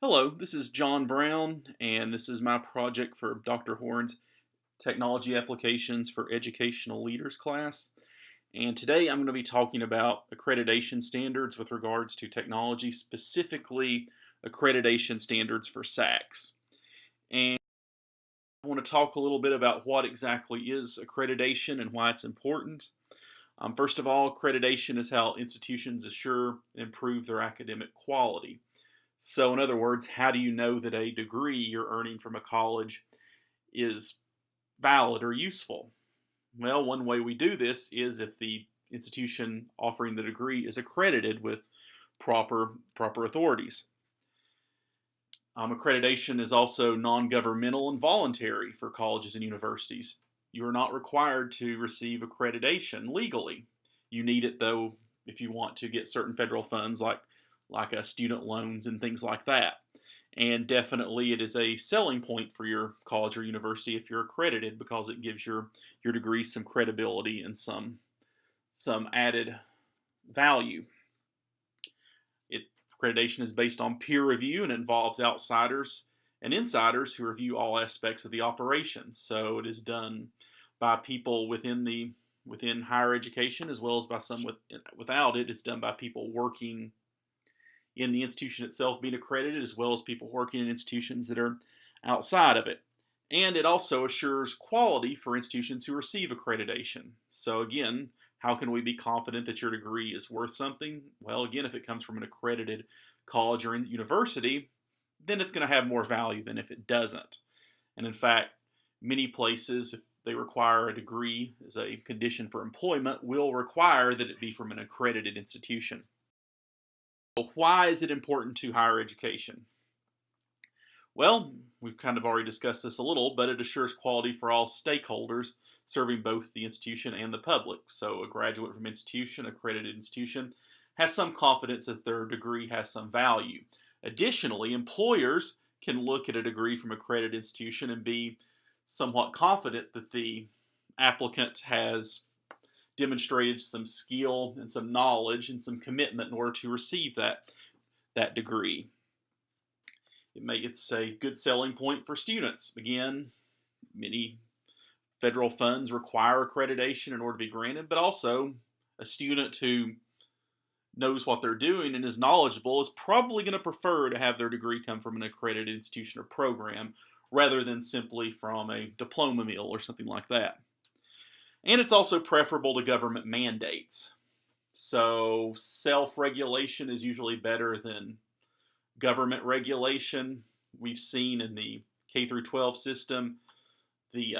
Hello, this is John Brown, and this is my project for Dr. Horn's Technology Applications for Educational Leaders class. And today I'm going to be talking about accreditation standards with regards to technology, specifically accreditation standards for SACS. And I want to talk a little bit about what exactly is accreditation and why it's important. First of all, accreditation is how institutions assure and improve their academic quality. So, in other words, how do you know that a degree you're earning from a college is valid or useful? Well, one way we do this is if the institution offering the degree is accredited with proper authorities. Accreditation is also non-governmental and voluntary for colleges and universities. You are not required to receive accreditation legally. You need it though if you want to get certain federal funds like student loans and things like that. And definitely it is a selling point for your college or university if you're accredited, because it gives your degree some credibility and some added value. Accreditation is based on peer review and involves outsiders and insiders who review all aspects of the operation. So it is done by people within higher education, as well as by some without it. It's done by people working in the institution itself being accredited, as well as people working in institutions that are outside of it. And it also assures quality for institutions who receive accreditation. So again, how can we be confident that your degree is worth something? Well, again, if it comes from an accredited college or university, then it's going to have more value than if it doesn't. And in fact, many places, if they require a degree as a condition for employment, will require that it be from an accredited institution. So why is it important to higher education? Well, we've kind of already discussed this a little, but it assures quality for all stakeholders, serving both the institution and the public. So a graduate from accredited institution, has some confidence that their degree has some value. Additionally, employers can look at a degree from accredited institution and be somewhat confident that the applicant has demonstrated some skill and some knowledge and some commitment in order to receive that degree. It's a good selling point for students. Again, many federal funds require accreditation in order to be granted, but also a student who knows what they're doing and is knowledgeable is probably going to prefer to have their degree come from an accredited institution or program rather than simply from a diploma mill or something like that. And it's also preferable to government mandates. So self-regulation is usually better than government regulation. We've seen in the K through 12 system the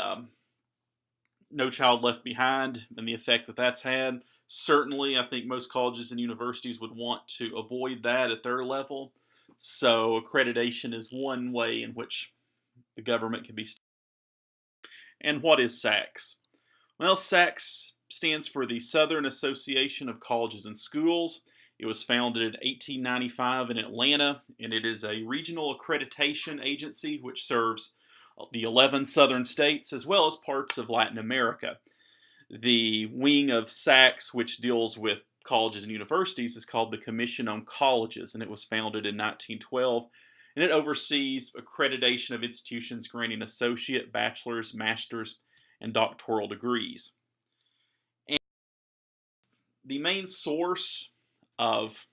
No Child Left Behind and the effect that that's had. Certainly, I think most colleges and universities would want to avoid that at their level. So accreditation is one way in which the government can be. And what is SACS? Well, SACS stands for the Southern Association of Colleges and Schools. It was founded in 1895 in Atlanta, and it is a regional accreditation agency which serves the 11 southern states as well as parts of Latin America. The wing of SACS, which deals with colleges and universities, is called the Commission on Colleges, and it was founded in 1912, and it oversees accreditation of institutions granting associate, bachelor's, master's, and doctoral degrees. And the main source of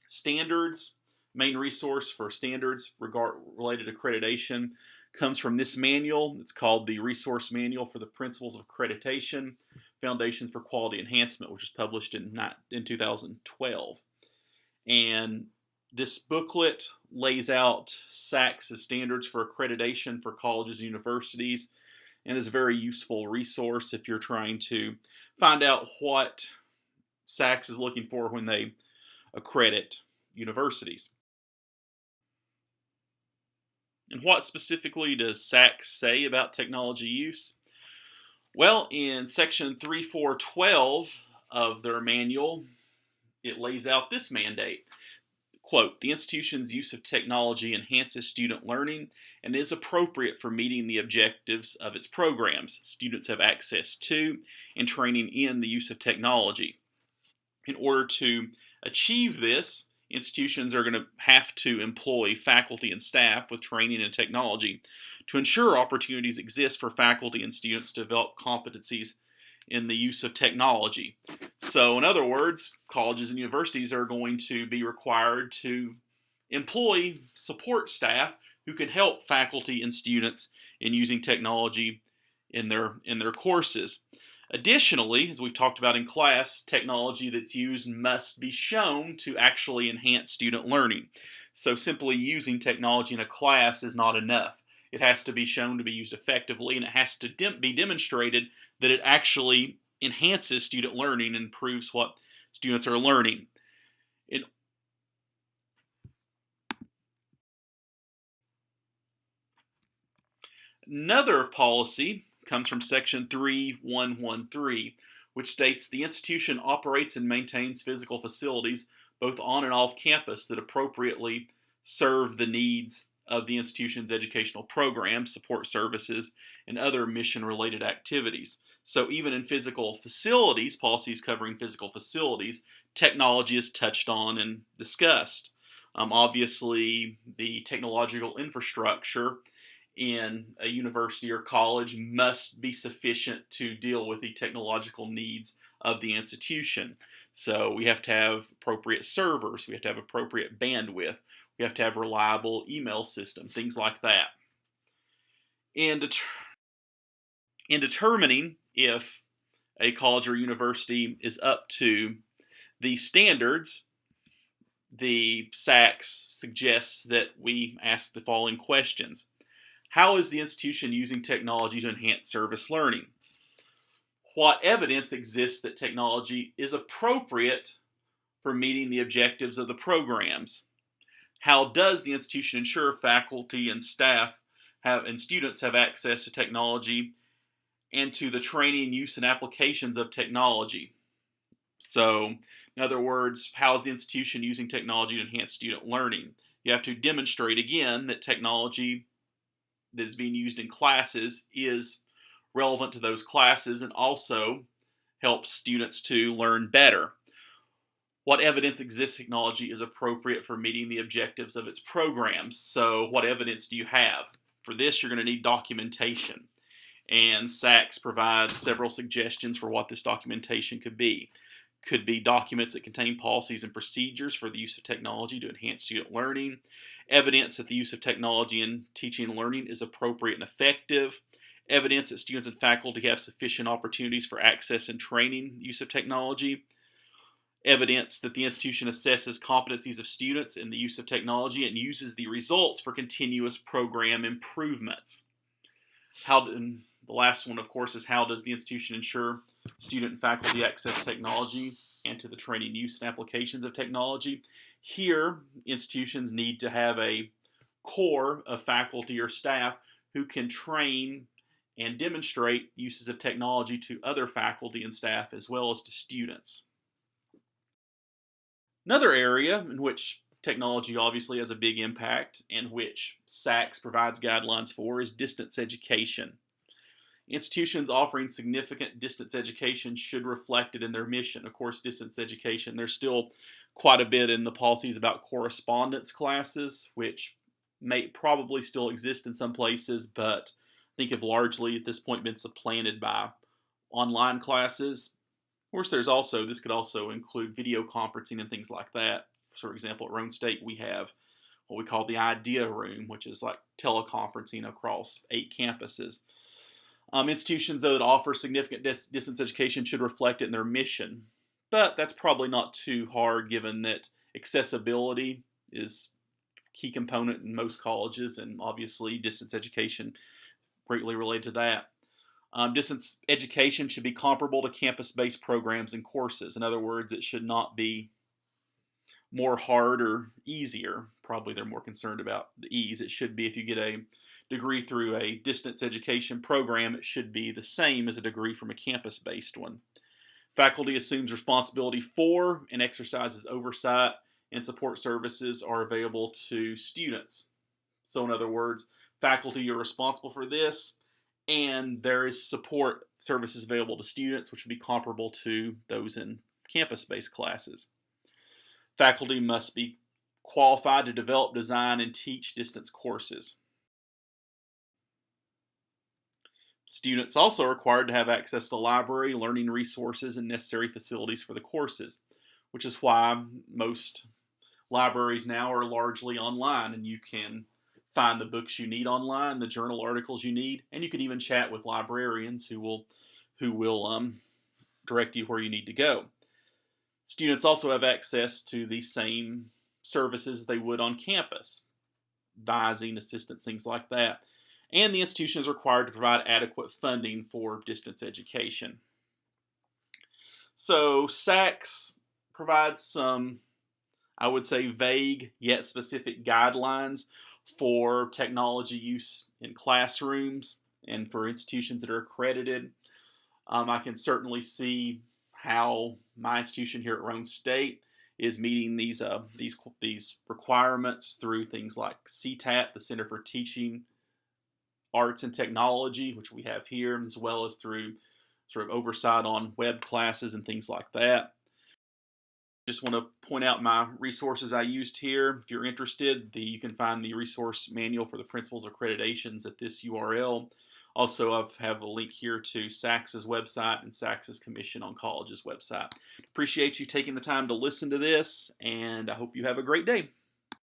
standards, main resource for standards related to accreditation, comes from this manual. It's called the Resource Manual for the Principles of Accreditation, Foundations for Quality Enhancement, which was published in 2012. And this booklet lays out SACS' standards for accreditation for colleges and universities, and is a very useful resource if you're trying to find out what SACS is looking for when they accredit universities. And what specifically does SACS say about technology use? Well, in section 3412 of their manual, it lays out this mandate. Quote, the institution's use of technology enhances student learning and is appropriate for meeting the objectives of its programs. Students have access to and training in the use of technology. In order to achieve this, institutions are going to have to employ faculty and staff with training and technology to ensure opportunities exist for faculty and students to develop competencies in the use of technology. So, in other words, colleges and universities are going to be required to employ support staff who can help faculty and students in using technology in their courses. Additionally, as we've talked about in class, technology that's used must be shown to actually enhance student learning. So simply using technology in a class is not enough. It has to be shown to be used effectively, and it has to be demonstrated that it actually enhances student learning and improves what students are learning. In Another policy comes from Section 3113, which states the institution operates and maintains physical facilities both on and off campus that appropriately serve the needs of the institution's educational programs, support services, and other mission-related activities. So even in physical facilities, policies covering physical facilities, technology is touched on and discussed. Obviously, the technological infrastructure in a university or college must be sufficient to deal with the technological needs of the institution. So we have to have appropriate servers, we have to have appropriate bandwidth, we have to have reliable email system, things like that. In, in determining if a college or university is up to the standards, the SACS suggests that we ask the following questions. How is the institution using technology to enhance service learning? What evidence exists that technology is appropriate for meeting the objectives of the programs? How does the institution ensure faculty and staff and students have access to technology and to the training, use, and applications of technology? So, in other words, how is the institution using technology to enhance student learning? You have to demonstrate again that technology that is being used in classes is relevant to those classes and also helps students to learn better. What evidence exists technology is appropriate for meeting the objectives of its programs? So what evidence do you have? For this, you're going to need documentation. And SACS provides several suggestions for what this documentation could be. Could be documents that contain policies and procedures for the use of technology to enhance student learning, evidence that the use of technology in teaching and learning is appropriate and effective, evidence that students and faculty have sufficient opportunities for access and training use of technology, evidence that the institution assesses competencies of students in the use of technology and uses the results for continuous program improvements. The last one, of course, is how does the institution ensure student and faculty access technology and to the training, use, and applications of technology? Here, institutions need to have a core of faculty or staff who can train and demonstrate uses of technology to other faculty and staff as well as to students. Another area in which technology obviously has a big impact and which SACS provides guidelines for is distance education. Institutions offering significant distance education should reflect it in their mission. Of course, distance education, there's still quite a bit in the policies about correspondence classes, which may probably still exist in some places, but I think have largely at this point been supplanted by online classes. Of course, this could also include video conferencing and things like that. For example, at Roane State, we have what we call the Idea Room, which is like teleconferencing across 8 campuses. Institutions, though, that offer significant distance education should reflect it in their mission. But that's probably not too hard given that accessibility is a key component in most colleges, and obviously distance education greatly related to that. Distance education should be comparable to campus-based programs and courses. In other words, it should not be more hard or easier. Probably they're more concerned about the ease. It should be, if you get a degree through a distance education program, it should be the same as a degree from a campus-based one. Faculty assumes responsibility for and exercises oversight, and support services are available to students. So in other words, faculty are responsible for this, and there is support services available to students, which would be comparable to those in campus-based classes. Faculty must be qualified to develop, design, and teach distance courses. Students also are required to have access to library, learning resources, and necessary facilities for the courses, which is why most libraries now are largely online, and you can find the books you need online, the journal articles you need, and you can even chat with librarians who will direct you where you need to go. Students also have access to the same services they would on campus, advising, assistance, things like that. And the institution is required to provide adequate funding for distance education. So SACS provides some, I would say, vague yet specific guidelines for technology use in classrooms and for institutions that are accredited. I can certainly see how my institution here at Roane State is meeting these requirements through things like CTAT, the Center for Teaching Arts and Technology, which we have here, as well as through sort of oversight on web classes and things like that. Just want to point out my resources I used here. If you're interested, you can find the resource manual for the principles of accreditations at this URL. Also, I have a link here to SACS's website and SACS's Commission on Colleges website. Appreciate you taking the time to listen to this, and I hope you have a great day.